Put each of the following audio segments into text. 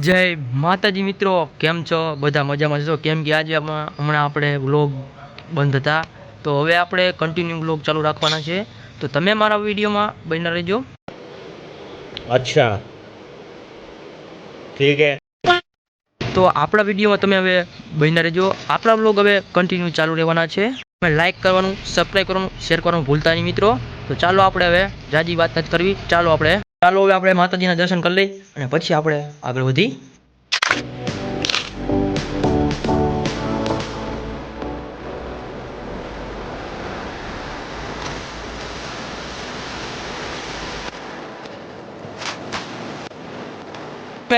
જય માતાજી મિત્રો, કેમ છો? બધા મજામાં છો? કેમ કે આજે હમણાં આપણે વ્લોગ બંધ હતા, તો હવે આપણે કન્ટિન્યુ વ્લોગ ચાલુ રાખવાના છે. તો તમે મારા વિડીયોમાં બન્યા રહેજો. अच्छा ठीक है. તો આપણા વિડીયોમાં તમે હવે બન્યા રહેજો. આપણા વ્લોગ હવે કન્ટિન્યુ ચાલુ રહેવાના છે. તમે લાઇક કરવાનું, સબસ્ક્રાઈબ કરવાનું, શેર કરવાનું ભૂલતા નહીં મિત્રો. તો ચાલો આપણે હવે જાજી વાત નથી કરવી, ચાલો હવે આપણે માતાજીના દર્શન કરી લઈ અને પછી આપણે આગળ વધી.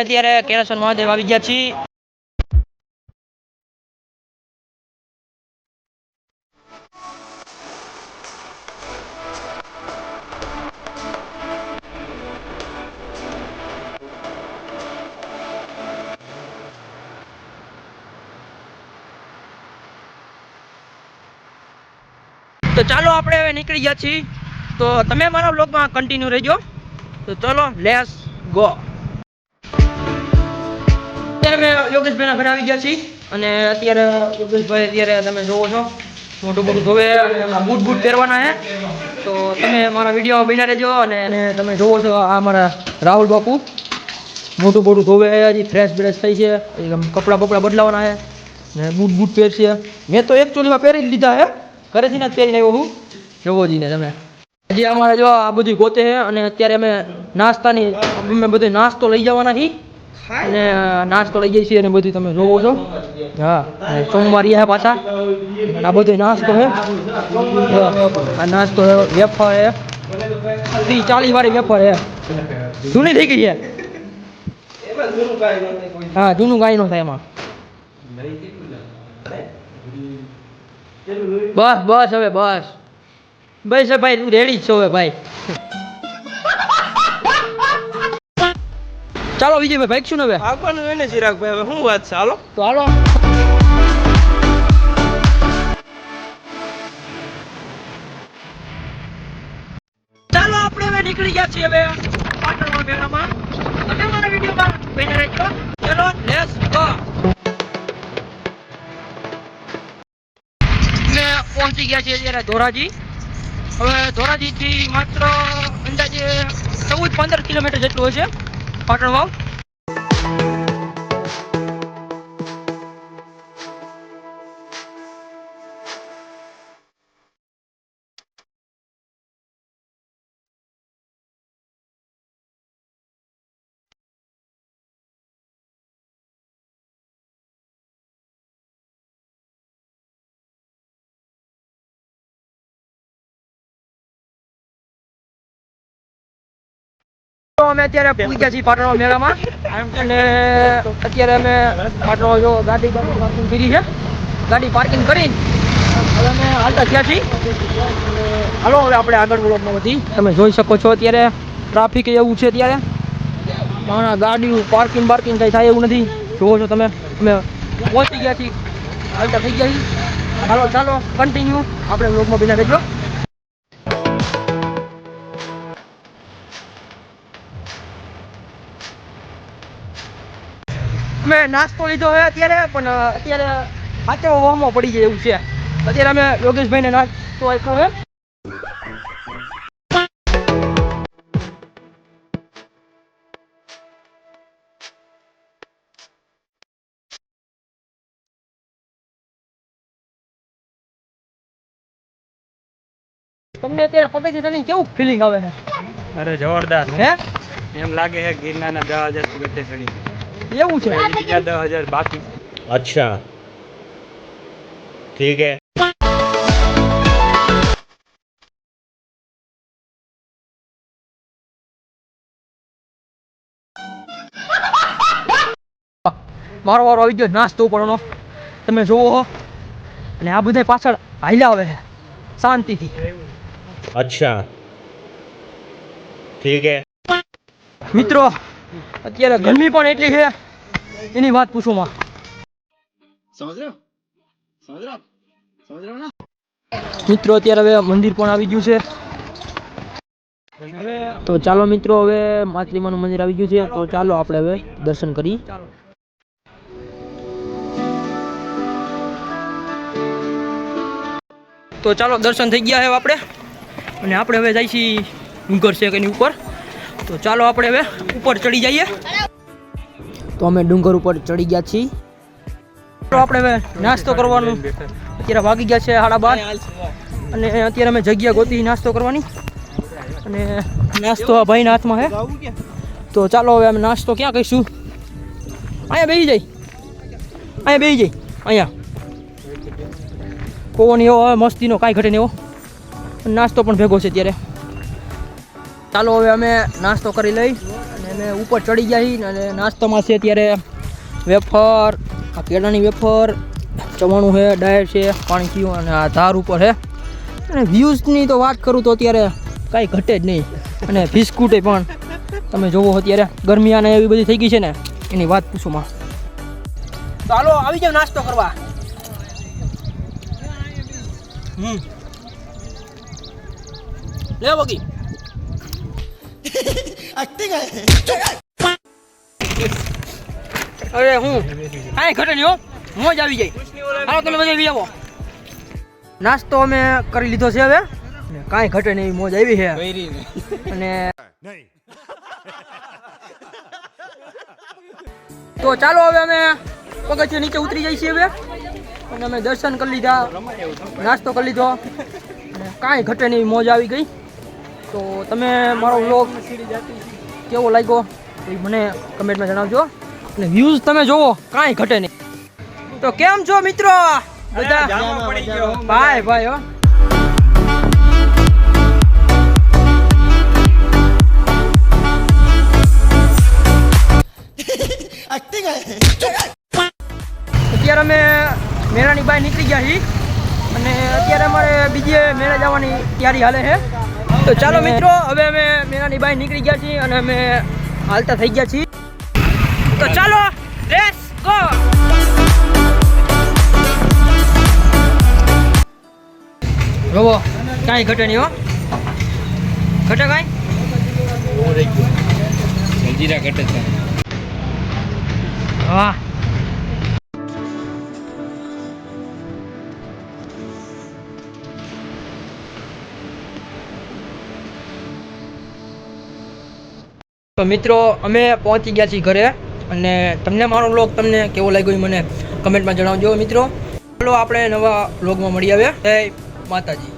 અત્યારે કેરાસર મહાદેવ આવી ગયા છીએ. તો ચાલો આપણે હવે નીકળી ગયા છીએ. તો તમે મારા વ્લોગમાં કન્ટિન્યુ રહેજો. તો ચલો લેટ્સ ગો. અત્યારે મેં યોગેશભાઈના ઘરે આવી ગયા છીએ અને અત્યારે યોગેશભાઈ અત્યારે તમે જોવો છો મોટું મોટું ધોવે અને એમના બૂટ પહેરવાના છે. તો તમે મારા વિડીયો બન્યા રહેજો અને તમે જોવો છો આ મારા રાહુલ બાપુ મોટું મોટું ધોવે હજી ફ્રેશ બ્રેશ થઈ છે, કપડાં બપડા બદલાવાના છે ને બૂટ પહેરશે. મેં તો એકચ્યુઅલીમાં પહેરી જ લીધા છે, ઘરેથી ને જ પહેરીને આવ્યો હું. જોવો જઈને તમે હજી અમારે જો આ બધું ગોતે છે અને અત્યારે અમે નાસ્તાની અમે બધો નાસ્તો લઈ જવાના છીએ અને નાસ્તો લઈ જઈએ છીએ અને બધું તમે જોવો છો. હા, સોમવારી છે પાછા. આ બધો નાસ્તો છે, આ નાસ્તો વેફર છે, 30-40 વાળી વેફર છે, જૂની થઈ ગઈ છે. હા, જૂનું કાંઈ ન થાય એમાં. બસ બસ હવે બસ બસ ભાઈ, તું રેડી જ છો હવે ભાઈ. ચાલો વિજયભાઈ ભાઈ શું હવે આવવાનું એને ચિરાગભાઈ, હવે શું વાત છે? હાલો તો હાલો. ચાલો આપણે હવે નીકળી ગયા છીએ હવે પાટણમાં મેળામાં. તમે મારા વિડીયોમાં બન્યા રહેજો. ચલો લેટ્સ ગો. અમે પહોંચી ગયા છીએ અત્યારે ધોરાજી. હવે ધોરાજીથી માત્ર અંદાજે 14-15 કિલોમીટર જેટલું હશે પાટણ વાવ. અમે અત્યારે પહોંચી ગયા છીએ પાટણ મેળામાં અને અત્યારે અમે પાટણ જો ગાડી પાર્કિંગ કરી છે, ગાડી પાર્કિંગ કરીને હવે અમે હાલતા થયા છીએ. હાલો હવે આપણે આગળ વ્લોગમાં વધી. તમે જોઈ શકો છો અત્યારે ટ્રાફિક એવું છે, અત્યારે ગાડી પાર્કિંગ કઈ થાય એવું નથી. જોવો છો તમે, અમે પહોંચી ગયા છીએ, હાલતા થઈ ગયા છીએ. હાલો ચાલો કન્ટિન્યુ આપણે વ્લોગમાં બિના રહેજો. અમે નાસ્તો લીધો હોય અત્યારે, પણ અત્યારે હાથે વહમાં પડી જાય એવું છે. અત્યારે અમે યોગેશભાઈને નાસ્તો આપ્યો છે. તમને અત્યારે પતંગ ચગાવવાની કેવું ફિલિંગ આવે છે? અરે જોરદાર હે, એમ લાગે છે ગિરનારના 10,000 પગથિયે ચડી એવું છે? બીજા 10,000 બાકી. अच्छा ठीक है. મારો વારો આવી ગયો નાસ્તો પડવાનો. તમે જોવો અને આ બધા પાછળ હાલ્યા આવે છે શાંતિથી. अच्छा ठीक है. મિત્રો અત્યારે ગરમી પણ એટલી છે એની વાત પૂછો માં. મિત્રો અત્યારે હવે મંદિર પણ આવી ગયું છે. તો ચાલો મિત્રો, હવે માતૃમાનું મંદિર આવી ગયું છે, તો ચાલો આપણે હવે દર્શન કરી. તો ચાલો, દર્શન થઈ ગયા છે આપણે, અને આપણે હવે જઈએ છીએ ડુંગર છે કે એની ઉપર. તો ચાલો આપણે હવે ઉપર ચડી જઈએ. તો અમે ડુંગર ઉપર ચડી ગયા છીએ. તો આપણે હવે નાસ્તો કરવાનું, અત્યારે વાગી ગયા છે 12:30, અને અત્યારે અમે જગ્યા ગોતી નાસ્તો કરવાની, અને નાસ્તો આ ભાઈના હાથમાં છે. તો ચાલો હવે અમે નાસ્તો ક્યાં કહીશું? અહીંયા બેસી જાય, અહીંયા પવન એવો હવે મસ્તીનો, કાંઈ ઘટે નહીં એવો. નાસ્તો પણ ભેગો છે અત્યારે. ચાલો હવે અમે નાસ્તો કરી લઈ, અને અમે ઉપર ચડી ગયા છીએ. અને નાસ્તામાં છે અત્યારે વેફર, આ કેળાની વેફર, ચવાણું છે, ડાયર છે, પાણી પીવું, અને આ ધાર ઉપર છે. અને વ્યૂઝની તો વાત કરું તો અત્યારે કાંઈ ઘટે જ નહીં. અને બિસ્કુટે પણ તમે જોવો અત્યારે ગરમી અને એવી બધી થઈ ગઈ છે ને, એની વાત પૂછોમાં. ચાલો આવી જાવ નાસ્તો કરવા. લે બગી અરે હું કાંઈ ઘટે નહીં હો, મોજ આવી જાય. હાલો તમે બધા આવી આવો. નાસ્તો અમે કરી લીધો છે હવે, કાંઈ ઘટે નહીં, મોજ આવી છે. અને તો ચાલો હવે અમે પગથિયે નીચે ઉતરી જઈએ છીએ હવે, અને અમે દર્શન કરી લીધા, નાસ્તો કરી લીધો, અને કાંઈ ઘટે નહીં, મોજ આવી ગઈ. તો તમે મારો વ્લોગ કેવો લાગ્યો એ મને કમેન્ટમાં જણાવજો. અને વ્યૂઝ તમે જોવો, કાંઈ ઘટે નહીં. તો કેમ છો મિત્રો બધા? ભાઈ ભાઈ હો. અત્યારે અમે મેળાની બહાર નીકળી ગયા છીએ, અને અત્યારે અમારે બીજે મેળા જવાની તૈયારી હાલે છે. તો ચાલો મિત્રો, હવે અમે મેળાની બહાર નીકળી ગયા છીએ, અને અમે હાલતા થઈ ગયા છીએ. તો ચાલો, લેટ્સ ગો. જોવો, કાંઈ ઘટે નહીં હો, ઘટે કાંઈ? જલજીરા ઘટે છે. વાહ. તો મિત્રો, અમે પહોંચી ગયા છીએ ઘરે, અને તમને મારો વ્લોગ તમને કેવો લાગ્યો એ મને કમેન્ટમાં જણાવજો મિત્રો. ચાલો આપણે નવા વ્લોગમાં મળીએ હવે. જય માતાજી.